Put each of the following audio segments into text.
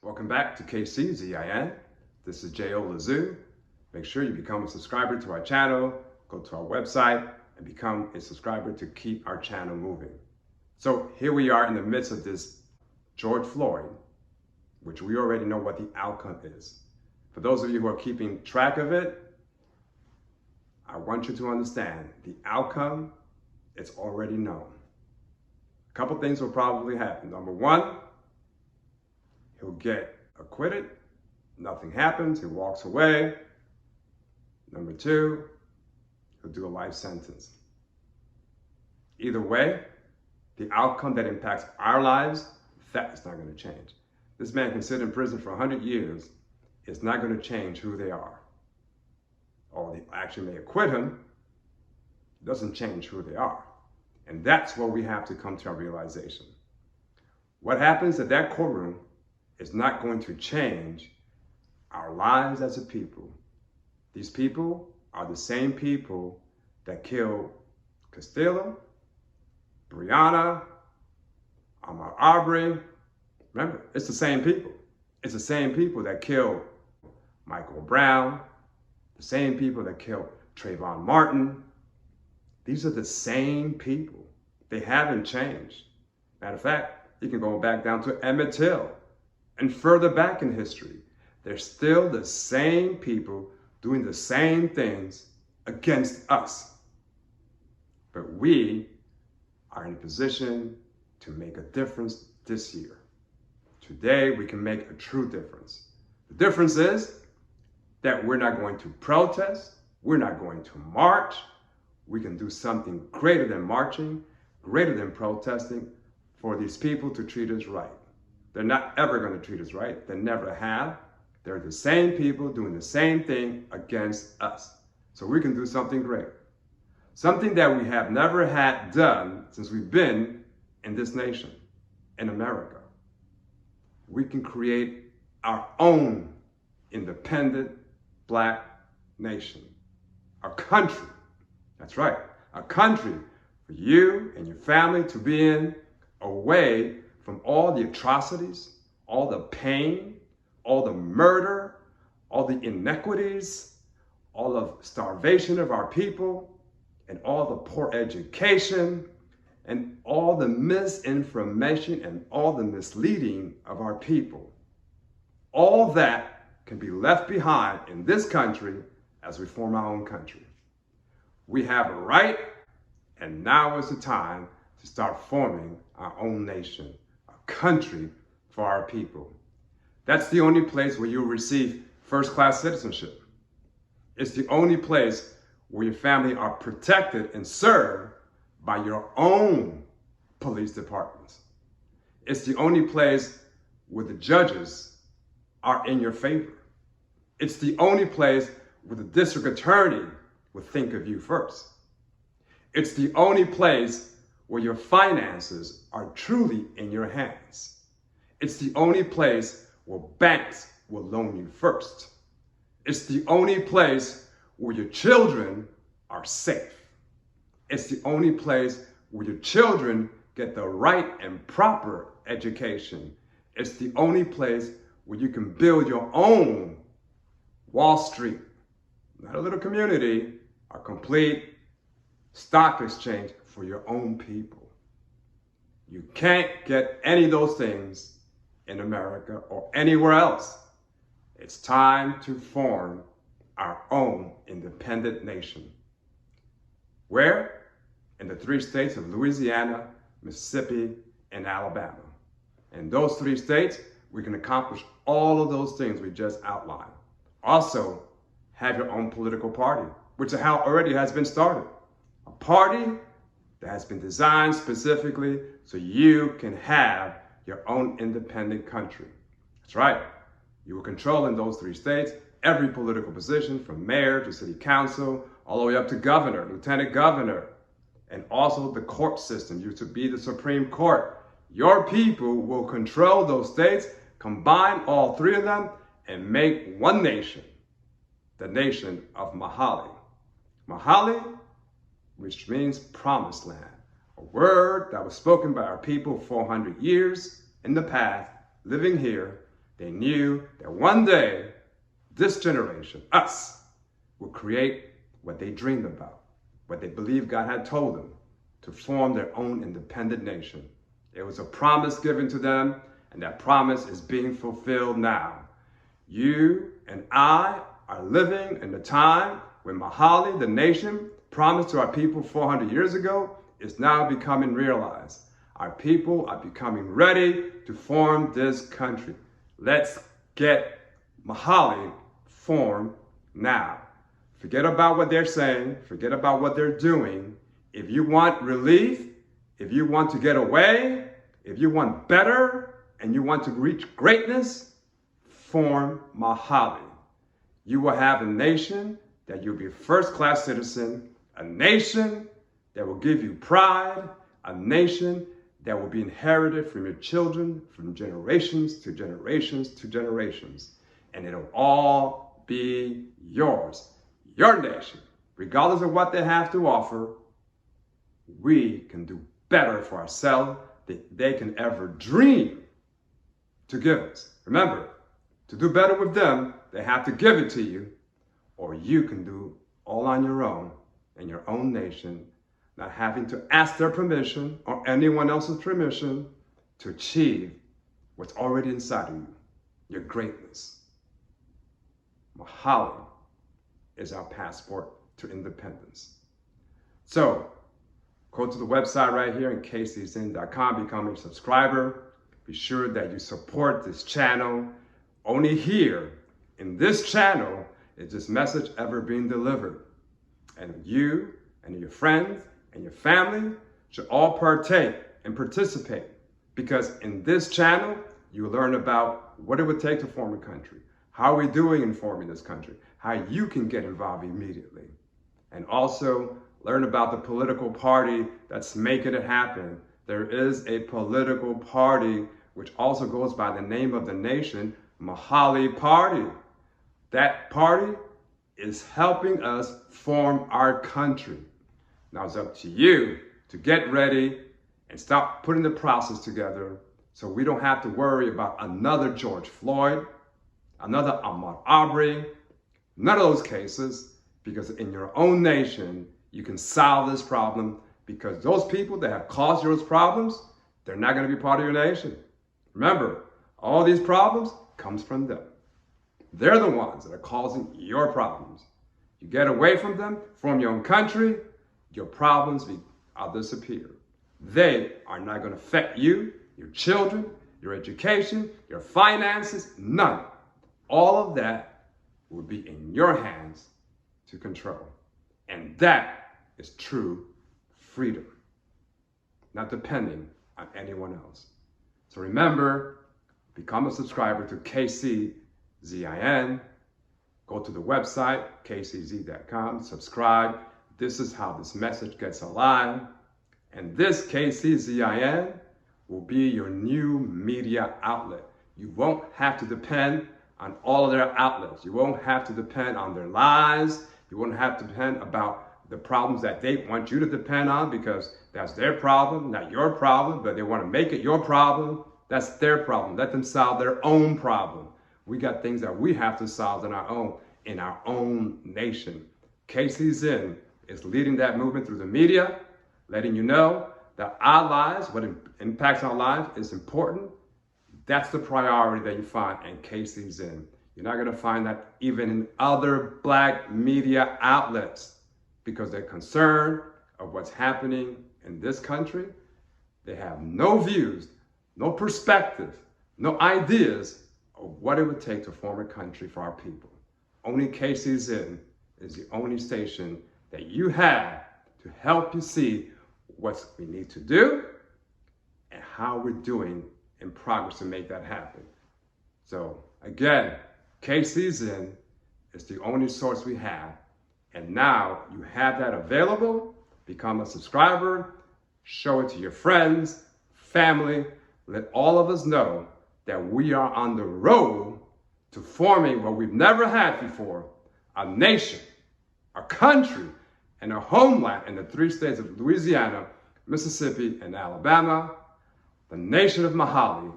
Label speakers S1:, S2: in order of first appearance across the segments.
S1: Welcome back to KCZIN. This is J.O. Lazoo. Make sure you become a subscriber to our channel, go to our website, and become a subscriber to keep our channel moving. So here we are in the midst of this George Floyd, which we already know what the outcome is. For those of you who are keeping track of it, I want you to understand the outcome is already known. A couple things will probably happen. Number one, he'll get acquitted. Nothing happens. He walks away. Number two, he'll do a life sentence. Either way, the outcome that impacts our lives, that is not going to change. This man can sit in prison for 100 years. It's not going to change who they are. Or they actually may acquit him. It doesn't change who they are. And that's where we have to come to our realization. What happens at that courtroom is not going to change our lives as a people. These people are the same people that killed Castillo, Breonna, Ahmaud Arbery. Remember, it's the same people. It's the same people that killed Michael Brown, the same people that killed Trayvon Martin. These are the same people. They haven't changed. Matter of fact, you can go back down to Emmett Till and further back in history. They're still the same people doing the same things against us. But we are in a position to make a difference this year. Today, we can make a true difference. The difference is that we're not going to protest. We're not going to march. We can do something greater than marching, greater than protesting, for these people to treat us right. They're not ever going to treat us right. They never have. They're the same people doing the same thing against us. So we can do something great. Something that we have never had done since we've been in this nation, in America. We can create our own independent Black nation. Our country. That's right. A country for you and your family to be in, away from all the atrocities, all the pain, all the murder, all the inequities, all of starvation of our people, and all the poor education, and all the misinformation and all the misleading of our people. All that can be left behind in this country as we form our own country. We have a right, and now is the time to start forming our own nation, a country for our people. That's the only place where you'll receive first-class citizenship. It's the only place where your family are protected and served by your own police departments. It's the only place where the judges are in your favor. It's the only place where the district attorney will think of you first. It's the only place where your finances are truly in your hands. It's the only place where banks will loan you first. It's the only place where your children are safe. It's the only place where your children get the right and proper education. It's the only place where you can build your own Wall Street, not a little community, a complete stock exchange for your own people. You can't get any of those things in America or anywhere else. It's time to form our own independent nation. Where? In the 3 states of Louisiana, Mississippi, and Alabama. In those 3 states, we can accomplish all of those things we just outlined. Also, have your own political party, which already has been started. A party that has been designed specifically so you can have your own independent country. That's right. You will control in those 3 states every political position from mayor to city council, all the way up to governor, lieutenant governor, and also the court system. You to be the Supreme Court. Your people will control those states, combine all 3 of them, and make one nation, the nation of Mahali. Mahali, which means promised land, a word that was spoken by our people 400 years in the past, living here, They knew that one day, this generation, us, will create what they dreamed about, what they believed God had told them, to form their own independent nation. It was a promise given to them, and that promise is being fulfilled now. You and I are living in the time when Mahali, the nation, promised to our people 400 years ago, is now becoming realized. Our people are becoming ready to form this country. Let's get Mahali formed now. Forget about what they're saying. Forget about what they're doing. If you want relief, if you want to get away, if you want better, and you want to reach greatness, form Mahali. You will have a nation that you'll be a first-class citizen, a nation that will give you pride, a nation that will be inherited from your children from generations to generations to generations. And it'll all be yours, your nation. Regardless of what they have to offer, we can do better for ourselves than they can ever dream to give us. Remember, to do better with them, they have to give it to you, or you can do all on your own in your own nation, not having to ask their permission or anyone else's permission to achieve what's already inside of you, your greatness. Mahali is our passport to independence. So, go to the website right here in kczn.com, become a subscriber. Be sure that you support this channel. Only here in this channel is this message ever being delivered. And you and your friends and your family should all partake and participate, because in this channel, you learn about what it would take to form a country, how we're doing in forming this country, how you can get involved immediately, and also learn about the political party that's making it happen. There is a political party which also goes by the name of the nation, Mahali Party. That party is helping us form our country. Now it's up to you to get ready and start putting the process together so we don't have to worry about another George Floyd, another Ahmaud Arbery, none of those cases, because in your own nation, you can solve this problem, because those people that have caused those problems, they're not going to be part of your nation. Remember, all these problems comes from them. They're the ones that are causing your problems. You get away from them, form your own country, your problems will disappear. They are not going to affect you, your children, your education, your finances, none. All of that will be in your hands to control. And that is true freedom, not depending on anyone else. So remember, become a subscriber to KCZIN. Go to the website, kcz.com, subscribe. This is how this message gets alive. And this KCZIN will be your new media outlet. You won't have to depend on all of their outlets. You won't have to depend on their lies. You won't have to depend about the problems that they want you to depend on, because that's their problem, not your problem, but they want to make it your problem. That's their problem. Let them solve their own problem. We got things that we have to solve in our own nation. KCZN is leading that movement through the media, letting you know that our lives, what impacts our lives, is important. That's the priority that you find in KCZN. You're not going to find that even in other Black media outlets, because they're concerned of what's happening in this country. They have no views, no perspective, no ideas of what it would take to form a country for our people. Only KCZN is the only station that you have to help you see what we need to do and how we're doing in progress to make that happen. So again, KCZN is the only source we have. And now you have that available. Become a subscriber, show it to your friends, family. Let all of us know that we are on the road to forming what we've never had before, a nation, a country, and a homeland in the 3 states of Louisiana, Mississippi, and Alabama, the nation of Mahali,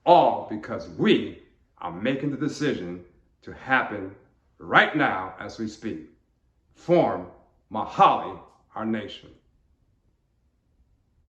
S1: all because we are making the decision to happen right now as we speak. Form Mahali, our nation.